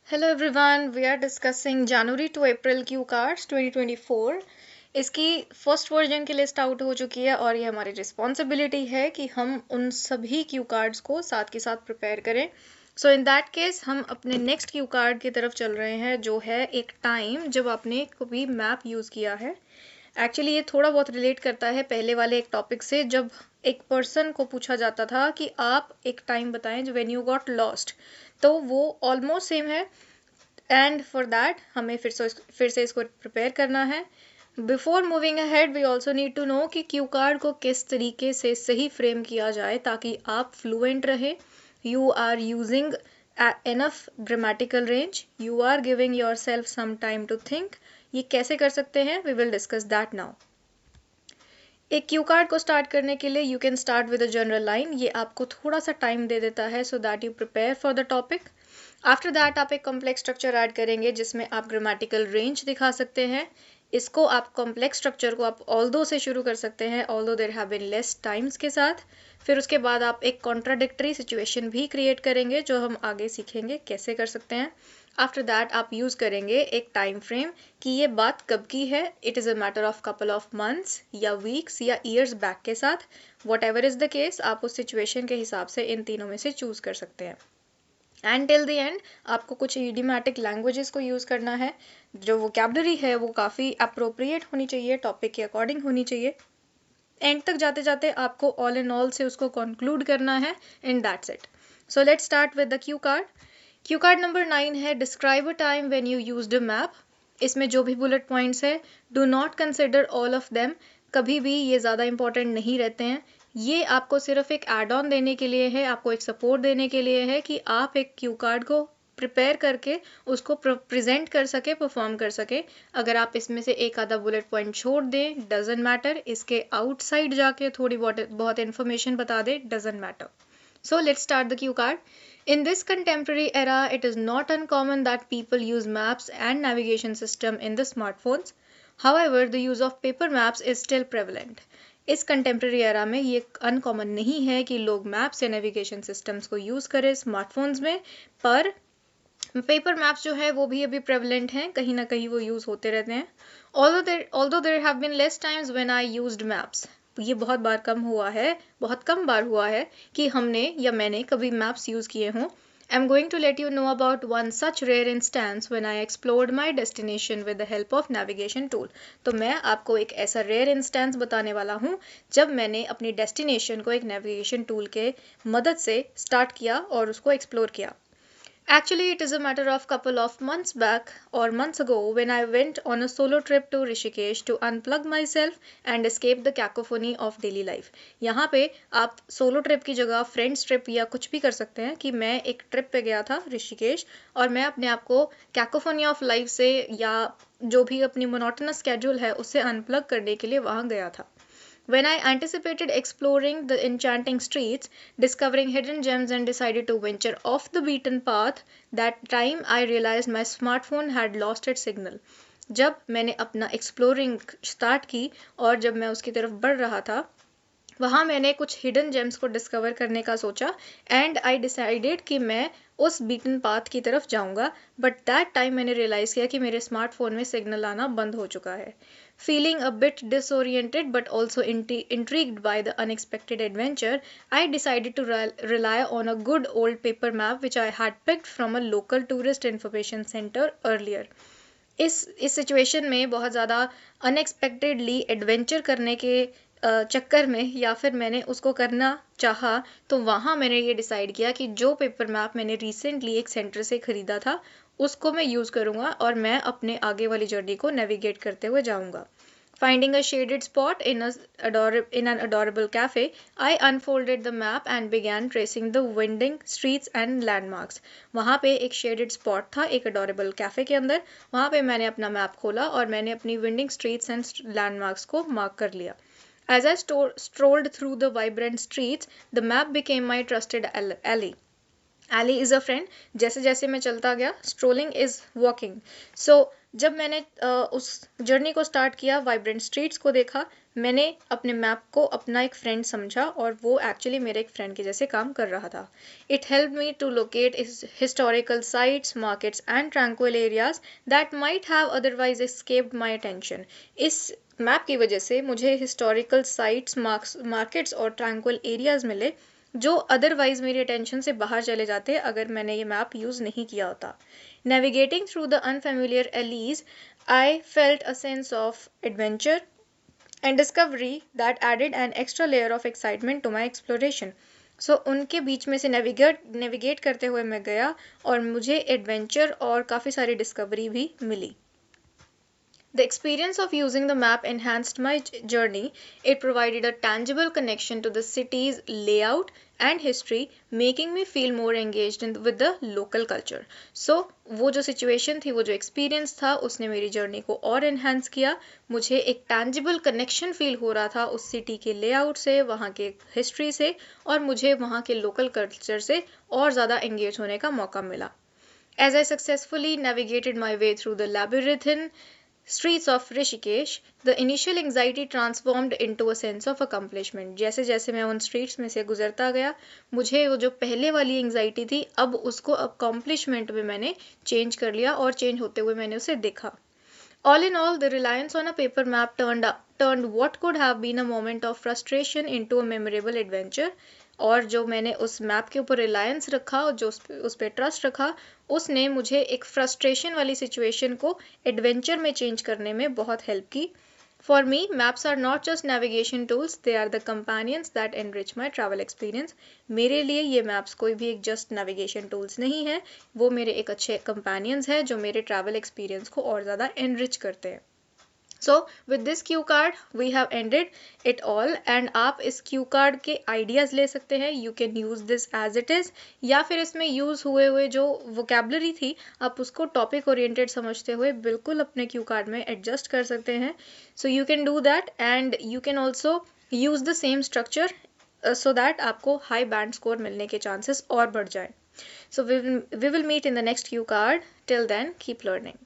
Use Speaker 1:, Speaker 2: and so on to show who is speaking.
Speaker 1: Hello everyone, we are discussing January to April cue cards 2024। इसकी first version की list out हो चुकी है और ये हमारी रिस्पॉन्सिबिलिटी है कि हम उन सभी क्यू कार्ड्स को साथ के साथ प्रिपेयर करें। सो इन दैट केस हम अपने नेक्स्ट क्यू कार्ड की तरफ चल रहे हैं, जो है एक टाइम जब आपने कभी मैप यूज़ किया है। एक्चुअली ये थोड़ा बहुत रिलेट करता है पहले वाले एक टॉपिक से, जब एक पर्सन को पूछा जाता था कि आप एक टाइम बताएं जो व्हेन यू गॉट लॉस्ट। तो वो ऑलमोस्ट सेम है, एंड फॉर दैट हमें फिर से इसको प्रिपेयर करना है। Before moving ahead we also need to know कि क्यू कार्ड को किस तरीके से सही फ्रेम किया जाए ताकि आप फ्लुएंट रहे। You are using enough grammatical range, you are giving yourself some time to think। ये कैसे कर सकते हैं, we will discuss that now। एक क्यू कार्ड को स्टार्ट करने के लिए you can start with a general line. ये आपको थोड़ा सा टाइम दे देता है so that you prepare for the topic. After that आप एक कॉम्प्लेक्स स्ट्रक्चर ऐड करेंगे जिसमें आप ग्रामेटिकल रेंज दिखा सकते हैं। इसको आप कॉम्प्लेक्स स्ट्रक्चर को आप ऑल्दो से शुरू कर सकते हैं, although there have been less times के साथ। फिर उसके बाद आप एक कॉन्ट्राडिक्टरी सिचुएशन भी क्रिएट करेंगे जो हम आगे सीखेंगे कैसे कर सकते हैं। आफ्टर दैट आप यूज़ करेंगे एक टाइम फ्रेम कि ये बात कब की है। It is a matter of couple of months या वीक्स या ईयर्स बैक के साथ, what ever is the case आप उस सिचुएशन के हिसाब से इन तीनों में से चूज़ कर सकते हैं। एंड टिल द एंड आपको कुछ इडियोमैटिक लैंग्वेजेस को यूज़ करना है। जो वोकैबलरी है वो काफ़ी अप्रोप्रिएट होनी चाहिए, टॉपिक के अकॉर्डिंग होनी चाहिए। एंड तक जाते जाते आपको ऑल इन ऑल से उसको कंक्लूड करना है, and that's it. So let's start with the Q card. Q card number 9 है describe a time when you used a map. इसमें जो भी बुलेट पॉइंट्स है, do not consider all of them. कभी भी ये ज़्यादा इंपॉर्टेंट नहीं रहते हैं। ये आपको सिर्फ एक एड ऑन देने के लिए है, आपको एक सपोर्ट देने के लिए है कि आप एक क्यू कार्ड को प्रिपेयर करके उसको प्रेजेंट कर सके, परफॉर्म कर सके। अगर आप इसमें से एक आधा बुलेट पॉइंट छोड़ दें, डजेंट मैटर। इसके आउटसाइड जाके थोड़ी बहुत इन्फॉर्मेशन बता दें, doesn't matter. So let's start the cue card. In this contemporary era, it is not uncommon that people use maps and navigation system in the smartphones. However, the use of paper maps is still prevalent. इस contemporary era में ये uncommon नहीं है कि लोग maps या navigation systems को use करें स्मार्टफोन्स में, पर पेपर मैप्स जो है वो भी अभी प्रेवलेंट हैं, कहीं ना कहीं वो यूज़ होते रहते हैं। although there have been less times when I used maps, ये बहुत कम बार हुआ है कि हमने या मैंने कभी मैप्स यूज़ किए हों। I'm going to let you know about one such rare instance when I explored my destination with the help of navigation tool। तो मैं आपको एक ऐसा रेयर इंस्टेंस बताने वाला हूँ जब मैंने अपनी डेस्टिनेशन को एक नेविगेशन टूल के मदद से स्टार्ट किया और उसको एक्सप्लोर किया। Actually, it is a matter of couple of months back or months ago when I went on a solo trip to Rishikesh to unplug myself and escape the cacophony of daily life। यहाँ पे आप solo trip की जगह friends trip या कुछ भी कर सकते हैं कि मैं एक ट्रिप पे गया था ऋषिकेश और मैं अपने आप को कैकोफोनी ऑफ लाइफ से या जो भी अपनी मोनोटोनस स्केड्यूल है उससे अनप्लग करने के लिए वहाँ गया था। When I anticipated exploring the enchanting streets, discovering hidden gems, and decided to venture off the beaten path, that time I realized my smartphone had lost its signal। जब मैंने अपना एक्सप्लोरिंग स्टार्ट की और जब मैं उसकी तरफ बढ़ रहा था, वहाँ मैंने कुछ हिडन जेम्स को डिस्कवर करने का सोचा, एंड आई डिसाइडेड कि मैं उस बीटन पाथ की तरफ जाऊंगा। बट दैट टाइम मैंने रियलाइज़ किया कि मेरे स्मार्टफोन में सिग्नल आना बंद हो चुका है। Feeling a bit disoriented but also intrigued by the unexpected adventure, I decided to rely on a good old paper map which I had picked from a local tourist information center earlier। इस situation में बहुत ज़्यादा unexpectedly adventure करने के चक्कर में या फिर मैंने उसको करना चाहा, तो वहाँ मैंने ये डिसाइड किया कि जो पेपर मैप मैंने रिसेंटली एक सेंटर से ख़रीदा था उसको मैं यूज़ करूँगा और मैं अपने आगे वाली जर्नी को नेविगेट करते हुए जाऊँगा। Finding a shaded spot in an adorable cafe, I unfolded the map and began tracing the winding streets and landmarks। वहाँ पे एक shaded spot था एक adorable cafe के अंदर, वहाँ पे मैंने अपना मैप खोला और मैंने अपनी winding streets and landmarks को मार्क कर लिया। As I strolled through the vibrant streets, the map became my trusted ally। ally is a friend। जैसे जैसे मैं चलता गया, strolling is walking। So जब मैंने उस जर्नी को स्टार्ट किया, वाइब्रेंट स्ट्रीट्स को देखा, मैंने अपने मैप को अपना एक फ्रेंड समझा और वो एक्चुअली मेरे एक फ्रेंड के जैसे काम कर रहा था. It help me to locate historical sites, markets and tranquil areas that might have otherwise escaped my attention. इस मैप की वजह से मुझे हिस्टोरिकल साइट्स, मार्केट्स और ट्रैंक्विल एरियाज मिले जो अदरवाइज मेरी अटेंशन से बाहर चले जाते अगर मैंने ये मैप यूज़ नहीं किया होता. Navigating through the unfamiliar alleys, I felt a sense of adventure and discovery that added an extra layer of excitement to my exploration. So उनके बीच में से नेविगेट करते हुए मैं गया और मुझे एडवेंचर और काफ़ी सारी डिस्कवरी भी मिली. The experience of using the map enhanced my journey. It provided a tangible connection to the city's layout and history, making me feel more engaged with the local culture. So वो जो situation थी, वो जो experience था, उसने मेरी journey को और enhance किया. मुझे एक tangible connection feel हो रहा था उस city के layout से, वहाँ के history से, और मुझे वहाँ के local culture से और ज़्यादा engage होने का मौका मिला. As I successfully navigated my way through the labyrinthine streets of Rishikesh, the initial anxiety transformed into a sense of accomplishment. जैसे जैसे मैं उन streets में से गुजरता गया, मुझे वो जो पहले वाली anxiety थी, अब उसको accomplishment में मैंने change कर लिया और change होते हुए मैंने उसे देखा. All in all, the reliance on a paper map turned what could have been a moment of frustration into a memorable adventure. और जो मैंने उस मैप के ऊपर रिलायंस रखा और जो उस पर ट्रस्ट रखा, उसने मुझे एक फ्रस्ट्रेशन वाली सिचुएशन को एडवेंचर में चेंज करने में बहुत हेल्प की. For me, maps are not just navigation tools, they are the companions that enrich my travel experience. मेरे लिए ये मैप्स कोई भी एक जस्ट नेविगेशन टूल्स नहीं है, वो मेरे एक अच्छे कंपेनियंस हैं जो मेरे ट्रैवल एक्सपीरियंस को और ज़्यादा एनरिच करते हैं. So with this Q card we have ended it all and आप इस क्यू कार्ड के आइडियाज़ ले सकते हैं. You can use this as it is, या फिर इसमें यूज़ हुए जो वोकेबलरी थी आप उसको टॉपिक ओरिएंटेड समझते हुए बिल्कुल अपने क्यू कार्ड में एडजस्ट कर सकते हैं. So you can do that and you can also use the same structure so that आपको हाई बैंड स्कोर मिलने के चांसेस और बढ़ जाए. So we will meet in the next Q card. Till then, keep learning.